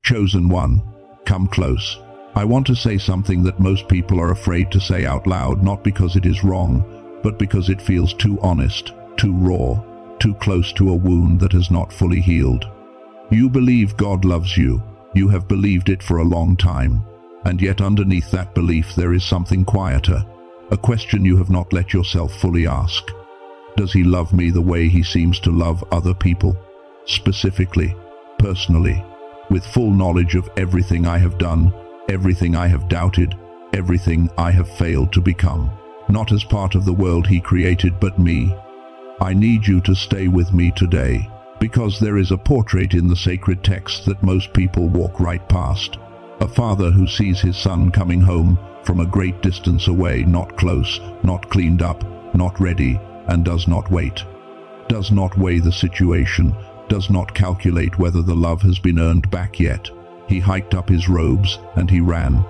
Chosen one, come close. I want to say something that most people are afraid to say out loud, not because it is wrong, but because it feels too honest, too raw, too close to a wound that has not fully healed. You believe God loves you. You have believed it for a long time. And yet underneath that belief there is something quieter, a question you have not let yourself fully ask. Does he love me the way he seems to love other people? Specifically, personally, with full knowledge of everything I have done, everything I have doubted, everything I have failed to become. Not as part of the world he created, but me. I need you to stay with me today, because there is a portrait in the sacred text that most people walk right past. A father who sees his son coming home from a great distance away, not close, not cleaned up, not ready, and does not wait. Does not weigh the situation, does not calculate whether the love has been earned back yet. He hiked up his robes and he ran.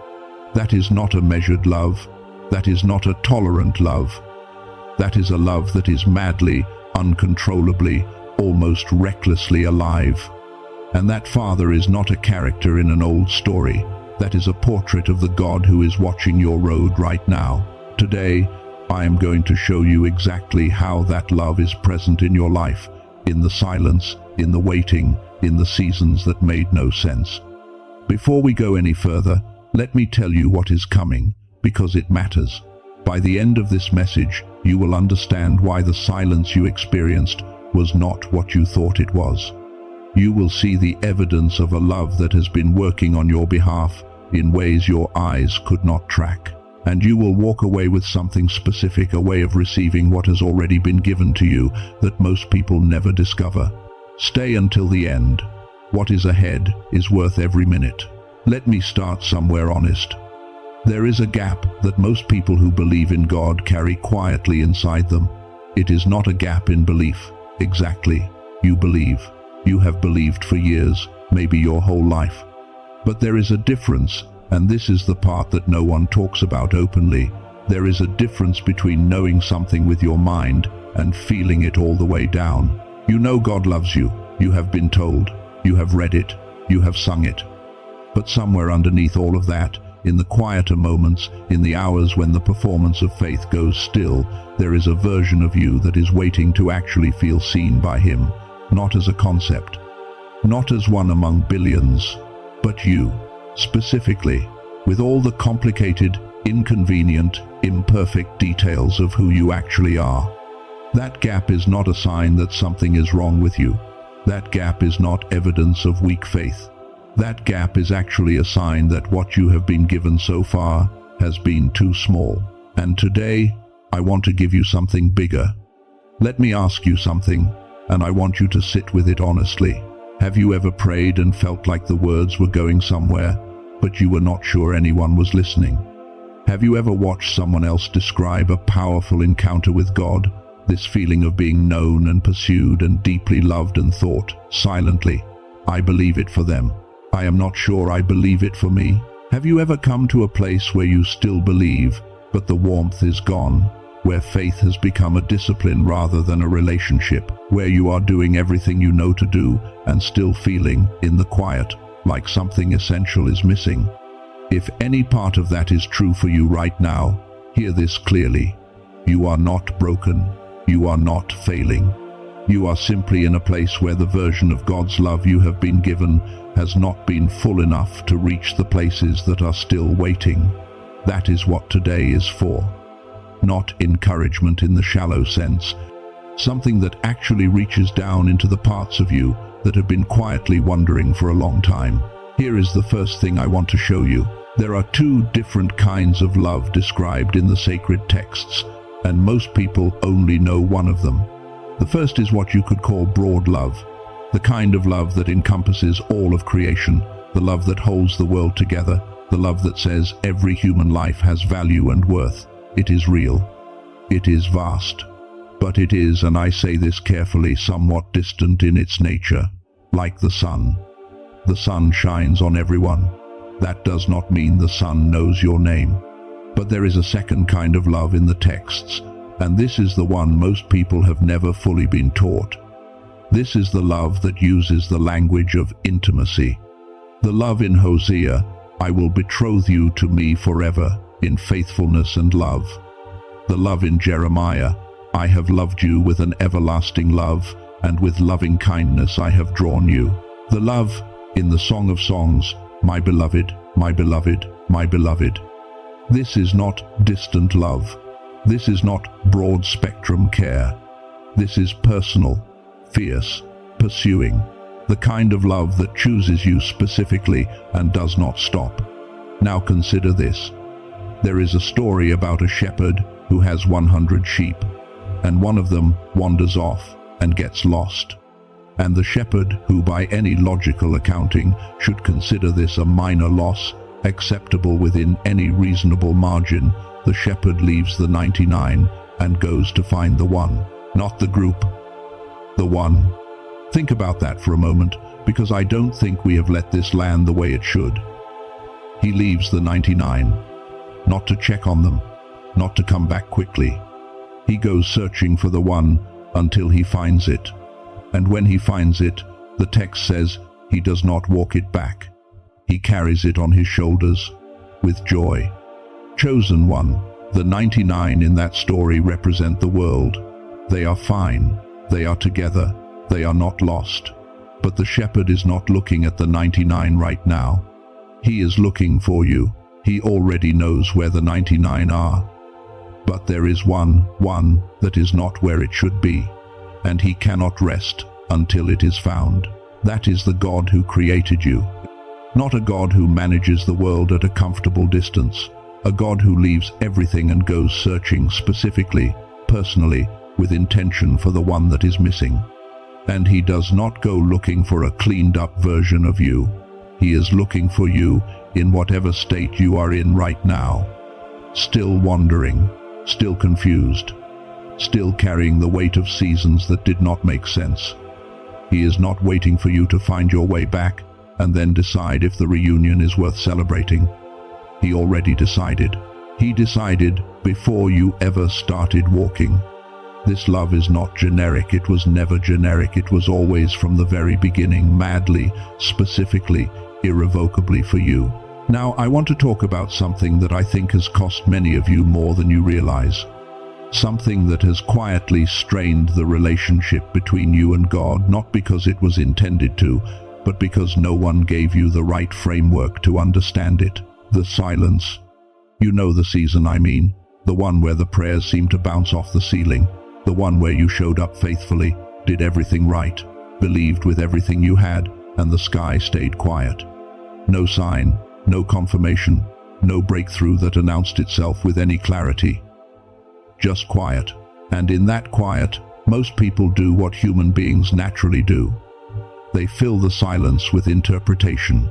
That is not a measured love. That is not a tolerant love. That is a love that is madly, uncontrollably, almost recklessly alive. And that father is not a character in an old story. That is a portrait of the God who is watching your road right now. Today, I am going to show you exactly how that love is present in your life, in the silence, in the waiting, in the seasons that made no sense. Before we go any further, let me tell you what is coming, because it matters. By the end of this message, you will understand why the silence you experienced was not what you thought it was. You will see the evidence of a love that has been working on your behalf in ways your eyes could not track. And you will walk away with something specific, a way of receiving what has already been given to you that most people never discover. Stay until the end. What is ahead is worth every minute. Let me start somewhere honest. There is a gap that most people who believe in God carry quietly inside them. It is not a gap in belief. Exactly. You believe. You have believed for years, maybe your whole life. But there is a difference, and this is the part that no one talks about openly. There is a difference between knowing something with your mind and feeling it all the way down. You know God loves you. You have been told. You have read it. You have sung it. But somewhere underneath all of that, in the quieter moments, in the hours when the performance of faith goes still, there is a version of you that is waiting to actually feel seen by him. Not as a concept, not as one among billions, but you, specifically, with all the complicated, inconvenient, imperfect details of who you actually are. That gap is not a sign that something is wrong with you. That gap is not evidence of weak faith. That gap is actually a sign that what you have been given so far has been too small. And today, I want to give you something bigger. Let me ask you something, and I want you to sit with it honestly. Have you ever prayed and felt like the words were going somewhere, but you were not sure anyone was listening? Have you ever watched someone else describe a powerful encounter with God, this feeling of being known and pursued and deeply loved and thought, silently, I believe it for them. I am not sure I believe it for me. Have you ever come to a place where you still believe, but the warmth is gone? Where faith has become a discipline rather than a relationship, where you are doing everything you know to do and still feeling, in the quiet, like something essential is missing. If any part of that is true for you right now, hear this clearly. You are not broken. You are not failing. You are simply in a place where the version of God's love you have been given has not been full enough to reach the places that are still waiting. That is what today is for. Not encouragement in the shallow sense, something that actually reaches down into the parts of you that have been quietly wondering for a long time. Here is the first thing I want to show you. There are two different kinds of love described in the sacred texts, and most people only know one of them. The first is what you could call broad love, the kind of love that encompasses all of creation, the love that holds the world together, the love that says every human life has value and worth. It is real. It is vast. But it is, and I say this carefully, somewhat distant in its nature, like the sun. The sun shines on everyone. That does not mean the sun knows your name. But there is a second kind of love in the texts, and this is the one most people have never fully been taught. This is the love that uses the language of intimacy. The love in Hosea, I will betroth you to me forever, in faithfulness and love. The love in Jeremiah, I have loved you with an everlasting love, and with loving kindness I have drawn you. The love in the Song of Songs, my beloved, my beloved, my beloved. This is not distant love. This is not broad-spectrum care. This is personal, fierce, pursuing, the kind of love that chooses you specifically and does not stop. Now consider this. There is a story about a shepherd who has 100 sheep, and one of them wanders off and gets lost. And the shepherd, who by any logical accounting should consider this a minor loss, acceptable within any reasonable margin, the shepherd leaves the 99 and goes to find the one, not the group, the one. Think about that for a moment, because I don't think we have let this land the way it should. He leaves the 99, not to check on them, not to come back quickly. He goes searching for the one until he finds it. And when he finds it, the text says he does not walk it back. He carries it on his shoulders with joy. Chosen one, the 99 in that story represent the world. They are fine. They are together. They are not lost. But the shepherd is not looking at the 99 right now. He is looking for you. He already knows where the 99 are. But there is one that is not where it should be, and he cannot rest until it is found. That is the God who created you. Not a God who manages the world at a comfortable distance. A God who leaves everything and goes searching specifically, personally, with intention for the one that is missing. And he does not go looking for a cleaned-up version of you. He is looking for you in whatever state you are in right now. Still wandering, still confused, still carrying the weight of seasons that did not make sense. He is not waiting for you to find your way back and then decide if the reunion is worth celebrating. He already decided. He decided before you ever started walking. This love is not generic. It was never generic. It was always from the very beginning, madly, specifically, irrevocably for you. Now, I want to talk about something that I think has cost many of you more than you realize. Something that has quietly strained the relationship between you and God, not because it was intended to, but because no one gave you the right framework to understand it. The silence. You know the season I mean. The one where the prayers seemed to bounce off the ceiling. The one where you showed up faithfully, did everything right, believed with everything you had, and the sky stayed quiet. No sign, no confirmation, no breakthrough that announced itself with any clarity. Just quiet. And in that quiet, most people do what human beings naturally do. They fill the silence with interpretation.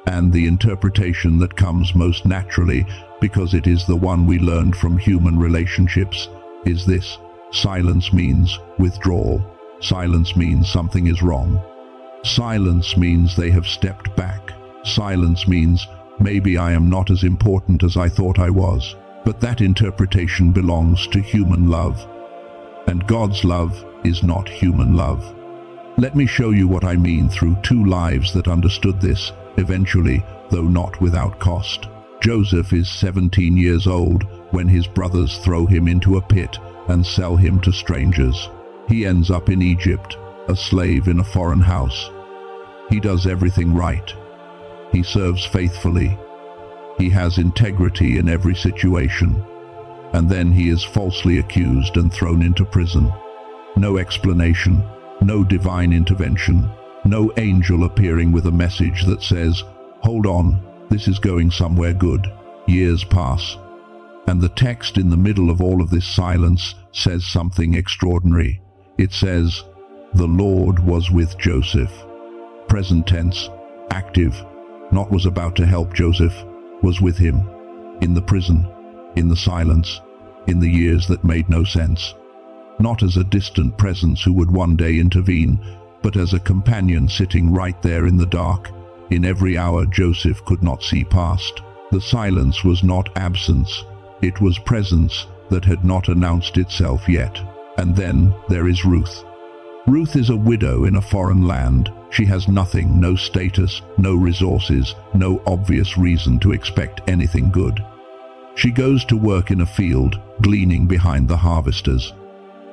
And the interpretation that comes most naturally, because it is the one we learned from human relationships, is this: silence means withdrawal. Silence means something is wrong. Silence means they have stepped back. Silence means maybe I am not as important as I thought I was. But that interpretation belongs to human love. And God's love is not human love. Let me show you what I mean through two lives that understood this, eventually, though not without cost. Joseph is 17 years old when his brothers throw him into a pit and sell him to strangers. He ends up in Egypt, a slave in a foreign house. He does everything right. He serves faithfully. He has integrity in every situation. And then he is falsely accused and thrown into prison. No explanation, no divine intervention, no angel appearing with a message that says, "Hold on, this is going somewhere good." Years pass. And the text in the middle of all of this silence says something extraordinary. It says, "The Lord was with Joseph." Present tense, active, not was about to help Joseph, was with him, in the prison, in the silence, in the years that made no sense. Not as a distant presence who would one day intervene, but as a companion sitting right there in the dark, in every hour Joseph could not see past. The silence was not absence, it was presence that had not announced itself yet. And then there is Ruth. Ruth is a widow in a foreign land, She has nothing, no status, no resources, no obvious reason to expect anything good. She goes to work in a field, gleaning behind the harvesters.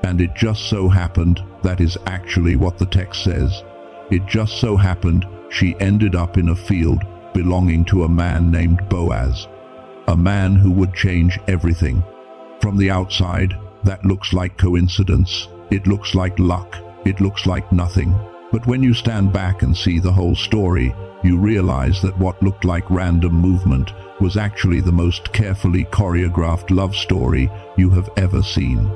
And it just so happened, that is actually what the text says, it just so happened she ended up in a field belonging to a man named Boaz, a man who would change everything. From the outside, that looks like coincidence, it looks like luck, it looks like nothing. But when you stand back and see the whole story, you realize that what looked like random movement was actually the most carefully choreographed love story you have ever seen.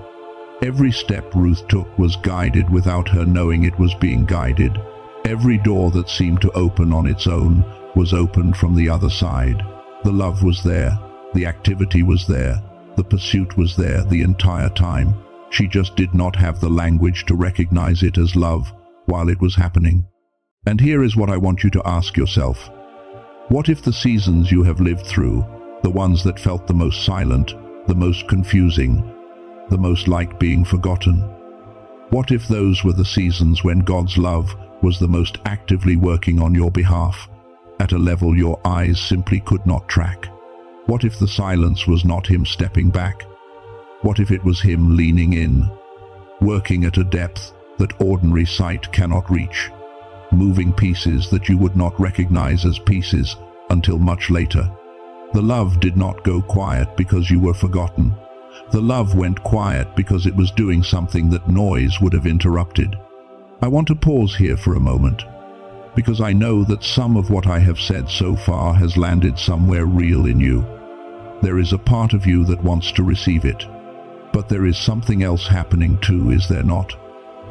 Every step Ruth took was guided without her knowing it was being guided. Every door that seemed to open on its own was opened from the other side. The love was there, the activity was there, the pursuit was there the entire time. She just did not have the language to recognize it as love while it was happening. And here is what I want you to ask yourself. What if the seasons you have lived through, the ones that felt the most silent, the most confusing, the most like being forgotten, what if those were the seasons when God's love was the most actively working on your behalf, at a level your eyes simply could not track? What if the silence was not Him stepping back? What if it was Him leaning in, working at a depth that ordinary sight cannot reach, moving pieces that you would not recognize as pieces until much later? The love did not go quiet because you were forgotten. The love went quiet because it was doing something that noise would have interrupted. I want to pause here for a moment, because I know that some of what I have said so far has landed somewhere real in you. There is a part of you that wants to receive it, but there is something else happening too, is there not?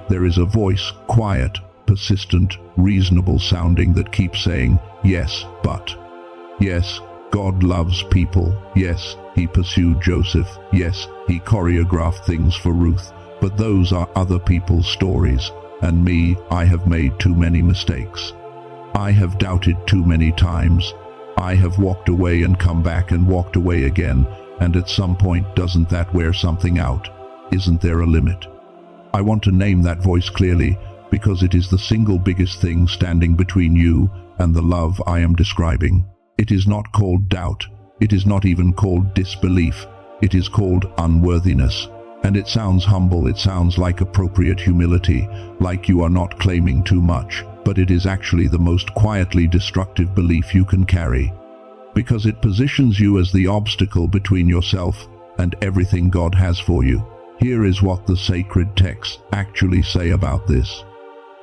There is a voice, quiet, persistent, reasonable sounding, that keeps saying, yes, but. Yes, God loves people. Yes, He pursued Joseph. Yes, He choreographed things for Ruth. But those are other people's stories. And me, I have made too many mistakes. I have doubted too many times. I have walked away and come back and walked away again. And at some point, doesn't that wear something out? Isn't there a limit? I want to name that voice clearly, because it is the single biggest thing standing between you and the love I am describing. It is not called doubt. It is not even called disbelief. It is called unworthiness. And it sounds humble, it sounds like appropriate humility, like you are not claiming too much, but it is actually the most quietly destructive belief you can carry, because it positions you as the obstacle between yourself and everything God has for you. Here is what the sacred texts actually say about this.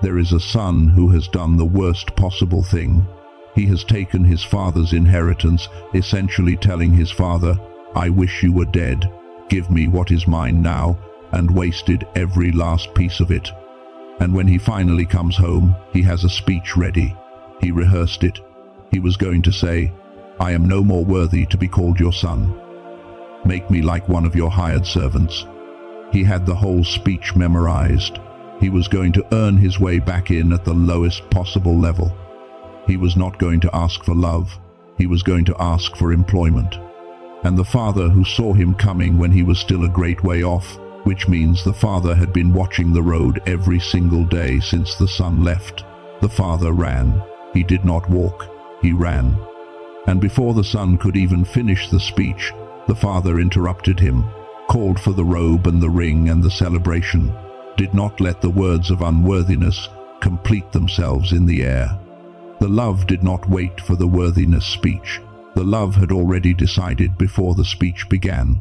There is a son who has done the worst possible thing. He has taken his father's inheritance, essentially telling his father, I wish you were dead. Give me what is mine now, and wasted every last piece of it. And when he finally comes home, he has a speech ready. He rehearsed it. He was going to say, I am no more worthy to be called your son. Make me like one of your hired servants. He had the whole speech memorized. He was going to earn his way back in at the lowest possible level. He was not going to ask for love. He was going to ask for employment. And the father, who saw him coming when he was still a great way off, which means the father had been watching the road every single day since the son left, the father ran. He did not walk, he ran. And before the son could even finish the speech, the father interrupted him, called for the robe and the ring and the celebration, did not let the words of unworthiness complete themselves in the air. The love did not wait for the worthiness speech. The love had already decided before the speech began.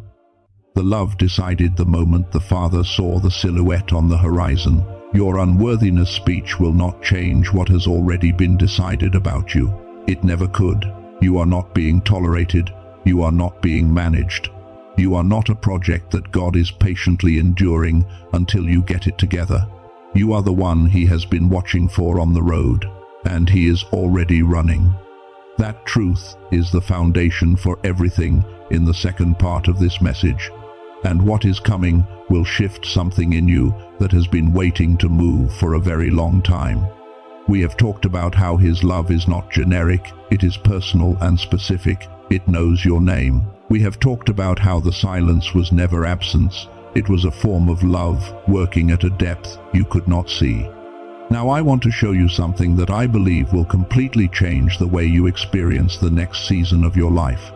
The love decided the moment the father saw the silhouette on the horizon. Your unworthiness speech will not change what has already been decided about you. It never could. You are not being tolerated. You are not being managed. You are not a project that God is patiently enduring until you get it together. You are the one He has been watching for on the road, and He is already running. That truth is the foundation for everything in the second part of this message. And what is coming will shift something in you that has been waiting to move for a very long time. We have talked about how His love is not generic, it is personal and specific. It knows your name. We have talked about how the silence was never absence. It was a form of love working at a depth you could not see. Now I want to show you something that I believe will completely change the way you experience the next season of your life.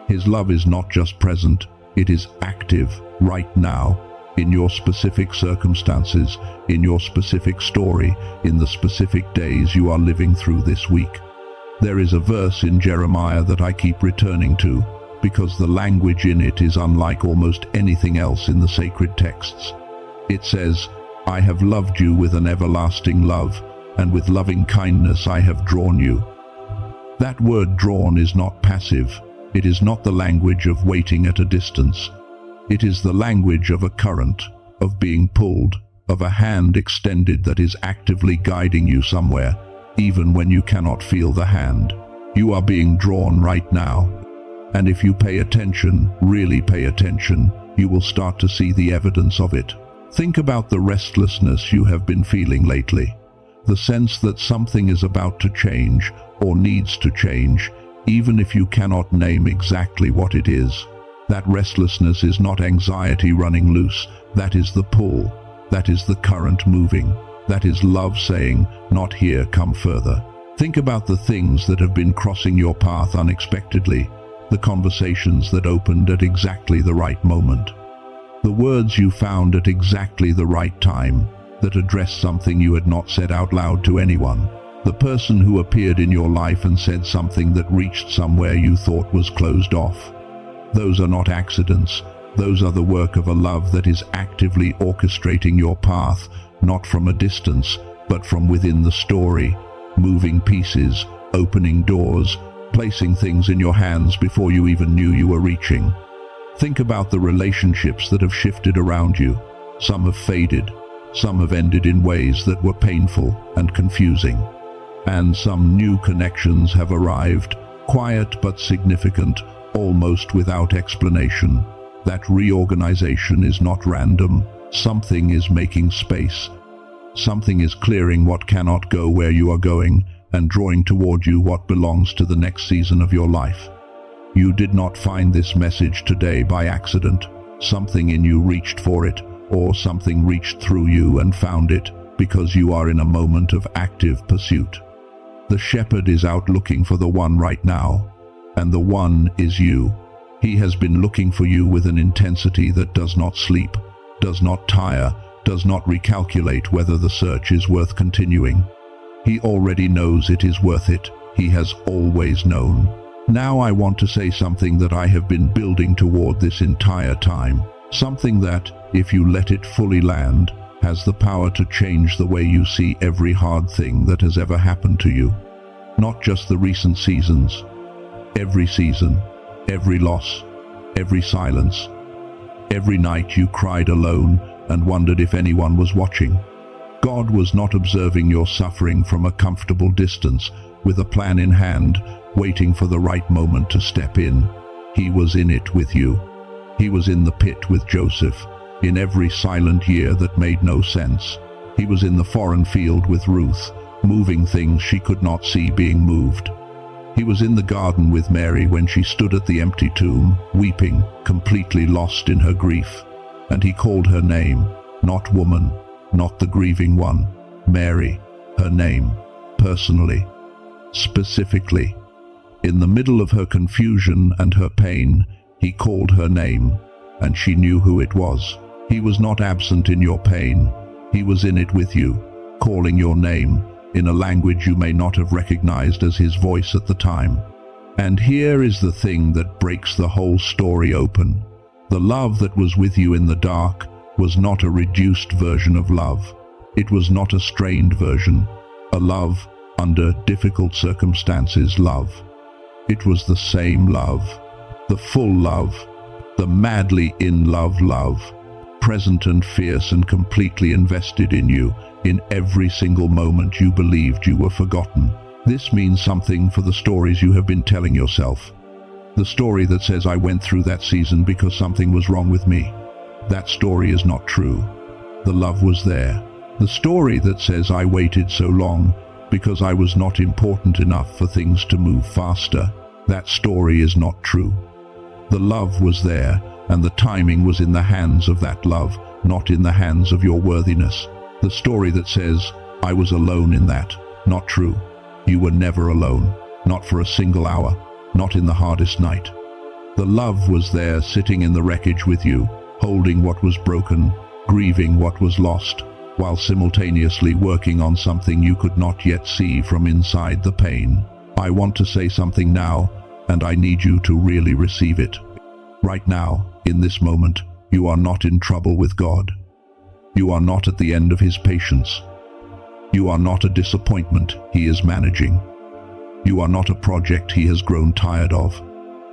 His love is not just present, it is active right now, in your specific circumstances, in your specific story, in the specific days you are living through this week. There is a verse in Jeremiah that I keep returning to, because the language in it is unlike almost anything else in the sacred texts. It says, "I have loved you with an everlasting love, and with loving kindness I have drawn you." That word drawn is not passive. It is not the language of waiting at a distance. It is the language of a current, of being pulled, of a hand extended that is actively guiding you somewhere, even when you cannot feel the hand. You are being drawn right now. And if you pay attention, really pay attention, you will start to see the evidence of it. Think about the restlessness you have been feeling lately, the sense that something is about to change or needs to change, even if you cannot name exactly what it is. That restlessness is not anxiety running loose, that is the pull, that is the current moving, that is love saying, "Not here, come further." Think about the things that have been crossing your path unexpectedly, the conversations that opened at exactly the right moment, the words you found at exactly the right time that addressed something you had not said out loud to anyone, the person who appeared in your life and said something that reached somewhere you thought was closed off. Those are not accidents. Those are the work of a love that is actively orchestrating your path, not from a distance, but from within the story, moving pieces, opening doors, placing things in your hands before you even knew you were reaching. Think about the relationships that have shifted around you. Some have faded, some have ended in ways that were painful and confusing, and some new connections have arrived, quiet but significant, almost without explanation. That reorganization is not random. Something is making space. Something is clearing what cannot go where you are going and drawing toward you what belongs to the next season of your life. You did not find this message today by accident. Something in you reached for it, or something reached through you and found it, because you are in a moment of active pursuit. The shepherd is out looking for the one right now, and the one is you. He has been looking for you with an intensity that does not sleep, does not tire, does not recalculate whether the search is worth continuing. He already knows it is worth it. He has always known. Now I want to say something that I have been building toward this entire time. Something that, if you let it fully land, has the power to change the way you see every hard thing that has ever happened to you. Not just the recent seasons. Every season, every loss, every silence. Every night you cried alone and wondered if anyone was watching. God was not observing your suffering from a comfortable distance, with a plan in hand, waiting for the right moment to step in. He was in it with you. He was in the pit with Joseph, in every silent year that made no sense. He was in the foreign field with Ruth, moving things she could not see being moved. He was in the garden with Mary when she stood at the empty tomb, weeping, completely lost in her grief. And he called her name, not woman, not the grieving one, Mary, her name, personally, specifically. In the middle of her confusion and her pain, he called her name, and she knew who it was. He was not absent in your pain. He was in it with you, calling your name, in a language you may not have recognized as his voice at the time. And here is the thing that breaks the whole story open. The love that was with you in the dark was not a reduced version of love. It was not a strained version, a love under difficult circumstances love. It was the same love, the full love, the madly in love love, present and fierce and completely invested in you, in every single moment you believed you were forgotten. This means something for the stories you have been telling yourself. The story that says I went through that season because something was wrong with me. That story is not true. The love was there. The story that says I waited so long because I was not important enough for things to move faster. That story is not true. The love was there, and the timing was in the hands of that love, not in the hands of your worthiness. The story that says, I was alone in that. Not true. You were never alone. Not for a single hour. Not in the hardest night. The love was there, sitting in the wreckage with you, holding what was broken, grieving what was lost, while simultaneously working on something you could not yet see from inside the pain. I want to say something now, and I need you to really receive it. Right now, in this moment, you are not in trouble with God. You are not at the end of His patience. You are not a disappointment He is managing. You are not a project He has grown tired of.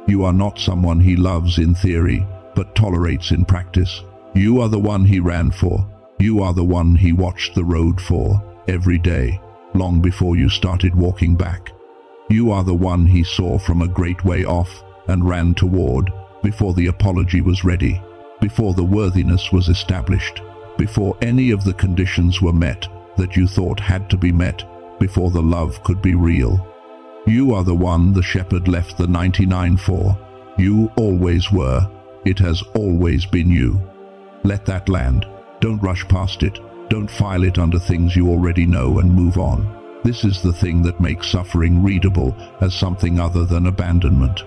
You are not someone He loves in theory, but tolerates in practice. You are the one He ran for. You are the one He watched the road for, every day, long before you started walking back. You are the one He saw from a great way off and ran toward, before the apology was ready, before the worthiness was established, before any of the conditions were met that you thought had to be met, before the love could be real. You are the one the shepherd left the 99 for. You always were. It has always been you. Let that land. Don't rush past it. Don't file it under things you already know and move on. This is the thing that makes suffering readable as something other than abandonment.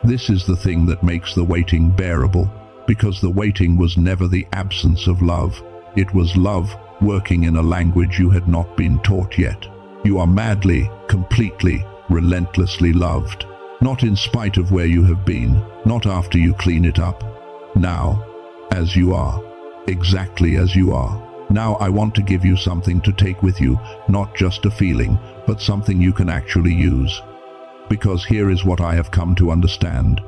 This is the thing that makes the waiting bearable, because the waiting was never the absence of love. It was love working in a language you had not been taught yet. You are madly, completely, relentlessly loved. Not in spite of where you have been, not after you clean it up. Now, as you are, exactly as you are. Now I want to give you something to take with you, not just a feeling, but something you can actually use. Because here is what I have come to understand.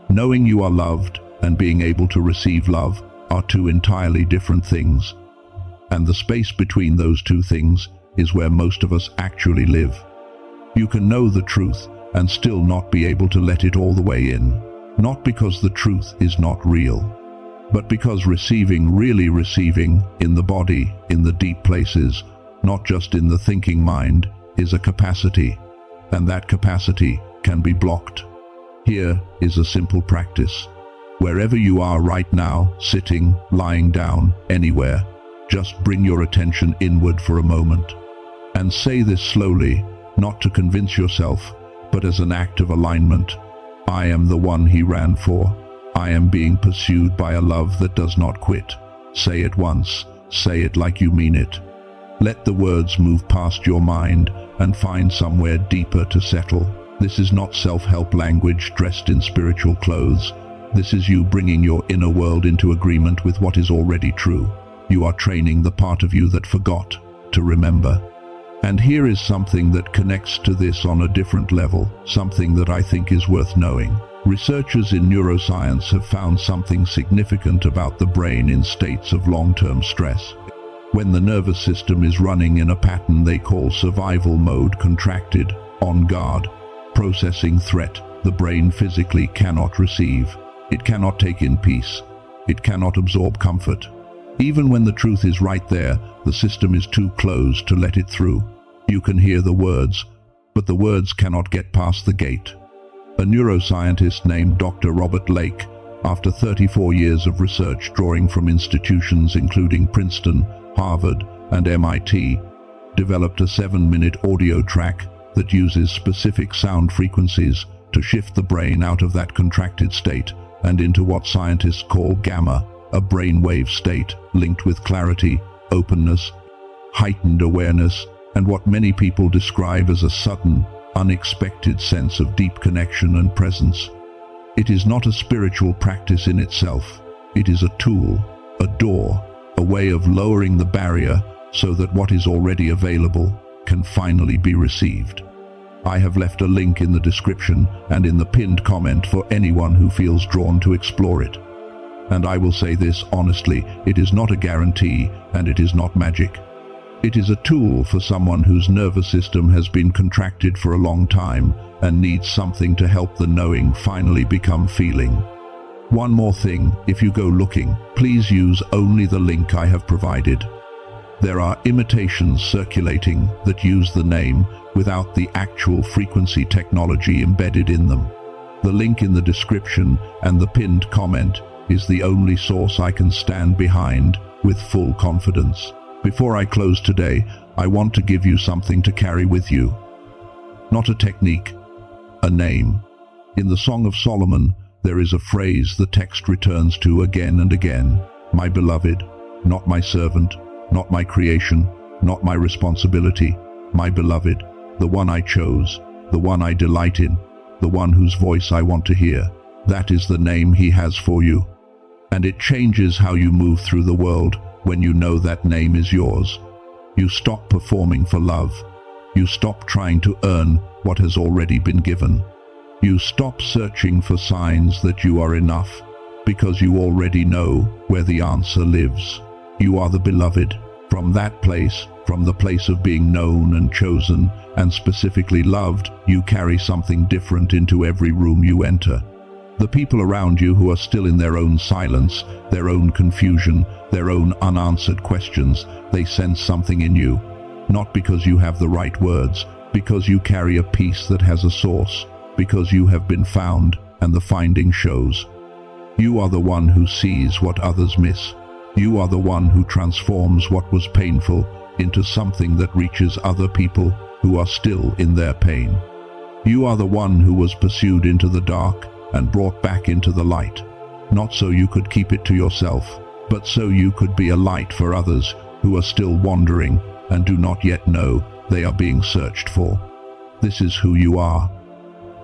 Knowing you are loved and being able to receive love are two entirely different things. And the space between those two things is where most of us actually live. You can know the truth and still not be able to let it all the way in. Not because the truth is not real, but because really receiving, in the body, in the deep places, not just in the thinking mind, is a capacity, and that capacity can be blocked. Here is a simple practice. Wherever you are right now, sitting, lying down, anywhere, just bring your attention inward for a moment. And say this slowly, not to convince yourself, but as an act of alignment. I am the one He ran for. I am being pursued by a love that does not quit. Say it once. Say it like you mean it. Let the words move past your mind and find somewhere deeper to settle. This is not self-help language dressed in spiritual clothes. This is you bringing your inner world into agreement with what is already true. You are training the part of you that forgot to remember. And here is something that connects to this on a different level, something that I think is worth knowing. Researchers in neuroscience have found something significant about the brain in states of long-term stress. When the nervous system is running in a pattern they call survival mode, contracted, on guard, processing threat, the brain physically cannot receive. It cannot take in peace. It cannot absorb comfort. Even when the truth is right there, the system is too closed to let it through. You can hear the words, but the words cannot get past the gate. A neuroscientist named Dr. Robert Lake, after 34 years of research drawing from institutions including Princeton, Harvard, and MIT, developed a 7-minute audio track that uses specific sound frequencies to shift the brain out of that contracted state and into what scientists call gamma, a brainwave state linked with clarity, openness, heightened awareness, and what many people describe as a sudden, unexpected sense of deep connection and presence. It is not a spiritual practice in itself. It is a tool, a door, a way of lowering the barrier so that what is already available can finally be received. I have left a link in the description and in the pinned comment for anyone who feels drawn to explore it. And I will say this honestly, it is not a guarantee and it is not magic. It is a tool for someone whose nervous system has been contracted for a long time and needs something to help the knowing finally become feeling. One more thing, if you go looking, please use only the link I have provided. There are imitations circulating that use the name without the actual frequency technology embedded in them. The link in the description and the pinned comment is the only source I can stand behind with full confidence. Before I close today, I want to give you something to carry with you. Not a technique, a name. In the Song of Solomon, there is a phrase the text returns to again and again. My beloved, not my servant, not my creation, not my responsibility. My beloved, the one I chose, the one I delight in, the one whose voice I want to hear. That is the name he has for you. And it changes how you move through the world when you know that name is yours. You stop performing for love. You stop trying to earn what has already been given. You stop searching for signs that you are enough, because you already know where the answer lives. You are the beloved. From that place, from the place of being known and chosen and specifically loved, you carry something different into every room you enter. The people around you who are still in their own silence, their own confusion, their own unanswered questions, they sense something in you. Not because you have the right words, because you carry a peace that has a source, because you have been found and the finding shows. You are the one who sees what others miss. You are the one who transforms what was painful into something that reaches other people who are still in their pain. You are the one who was pursued into the dark and brought back into the light, not so you could keep it to yourself, but so you could be a light for others who are still wandering and do not yet know they are being searched for. This is who you are.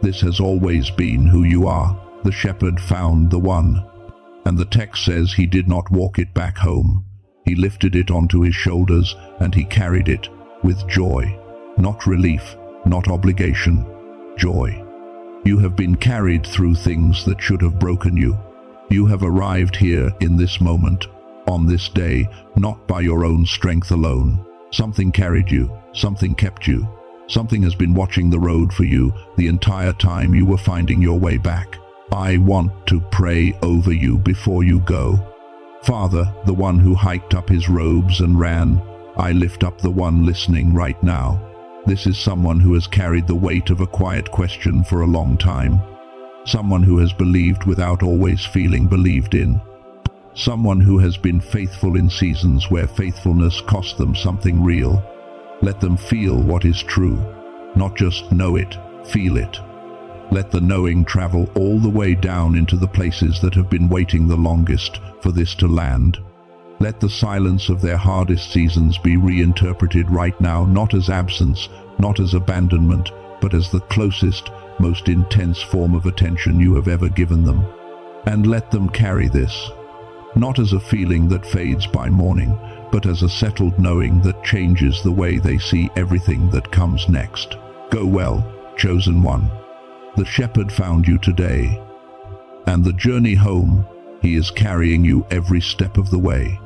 This has always been who you are. The shepherd found the one. And the text says he did not walk it back home. He lifted it onto his shoulders and he carried it with joy. Not relief, not obligation, joy. You have been carried through things that should have broken you. You have arrived here in this moment, on this day, not by your own strength alone. Something carried you, something kept you. Something has been watching the road for you the entire time you were finding your way back. I want to pray over you before you go. Father, the one who hiked up his robes and ran, I lift up the one listening right now. This is someone who has carried the weight of a quiet question for a long time. Someone who has believed without always feeling believed in. Someone who has been faithful in seasons where faithfulness cost them something real. Let them feel what is true, not just know it, feel it. Let the knowing travel all the way down into the places that have been waiting the longest for this to land. Let the silence of their hardest seasons be reinterpreted right now, not as absence, not as abandonment, but as the closest, most intense form of attention you have ever given them. And let them carry this, not as a feeling that fades by morning, but as a settled knowing that changes the way they see everything that comes next. Go well, chosen one. The shepherd found you today, and the journey home, he is carrying you every step of the way.